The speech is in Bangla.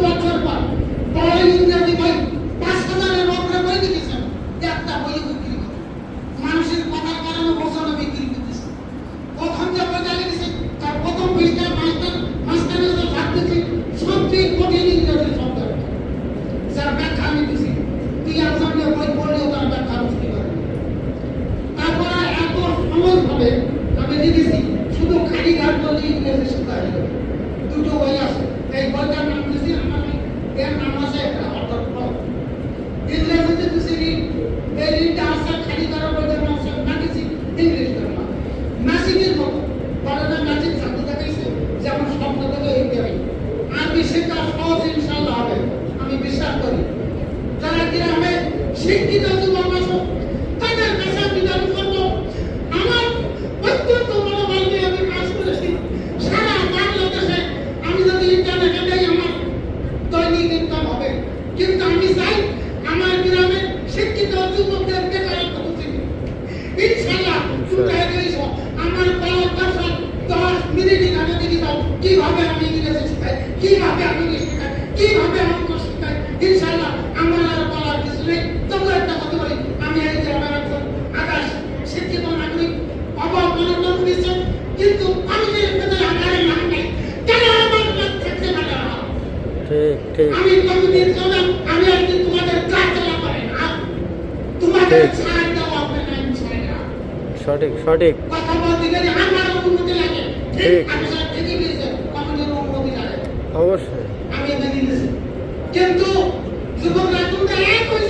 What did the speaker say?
বছর পর বড় ইংরেজি বই ৫,০০০-এর উপরে বই লিখেছেন, একটা বই বিক্রি করে মানুষের কথার কারণে বোঝানো বিক্রি করতেছে। প্রথম যে বইটা লিখেছে তার প্রথম পৃষ্ঠার মাঝখানে যে থাকতেছে সবচেয়ে কঠিন ইংরেজি শব্দ, যার ব্যাখ্যা আমি দিছি, তুই আসামে বই পড়লেও তার ব্যাখ্যা বুঝতে পারবে। তারপরে এত সহজভাবে আমি লিখেছি, শুধু খালি ঘাট করলে ইংরেজি শেখা হয়ে যাবে। দুটো বই আছে, এই বইটার নাম দিয়েছি আমার, এর নাম আছে একটা অর্থাৎ ইংরেজিতে দিয়েছি রিড, এই রিডটা আছে খালি করার বইটার নাম আছে ম্যাজিক, ইংলিশ নাম ম্যাজিকের মতো পড়াটা ম্যাজিক শব্দ দেখাইছে, যেমন শব্দ থেকে হইতে হয়। আরবি শেখা সহজ ইনশাআল্লাহ হবে, আমি বিশ্বাস করি। যারা গ্রামে শিক্ষিত যুবক আছে তাদের পেশা বিধান করবো। আমার অত্যন্ত মনোবল নিয়ে আমি কাজ করেছি সারা বাংলাদেশে। আমি যদি ইন্টারনেটে দেই আমার দৈনিক ইনকাম হবে, কিন্তু আমি চাই আমার গ্রামে শিক্ষিত যুবকদের বেকারত্ব হচ্ছে ইনশাআল্লাহ। আমার পাওয়ার ভাষা 10 মিনিট আগে দিকে দাও, কিভাবে আমি ইংরেজি শিখাই, কিভাবে আমি ইংলিশ শিখাই, কিভাবে অঙ্ক শিখাই, ইনশাআল্লাহ আমার আর বলার কিছু নেই। তবু একটা কথা বলি, আমি এই গ্রামের একজন আকাশ শিক্ষিত নাগরিক, অভাব অনটন হয়েছে, কিন্তু মানুষের ভেতরে আমার নাম নেই। কেন আমার নাম থাকতে পারে না? আমি কমিটির জন্য আমি একদিন তোমাদের কাজ চালা পারি না, তোমাদের ছাড় দেওয়া হবে না ইনশাআল্লাহ। সঠিক কথা বলতে গেলে আমার অনুমতি লাগে, ঠিক আমি সব ঠিকই দিয়েছে, কমিটির অনুমতি লাগে অবশ্যই। আমি এটা দিয়েছি, কিন্তু যুবকরা তোমরা এক হয়ে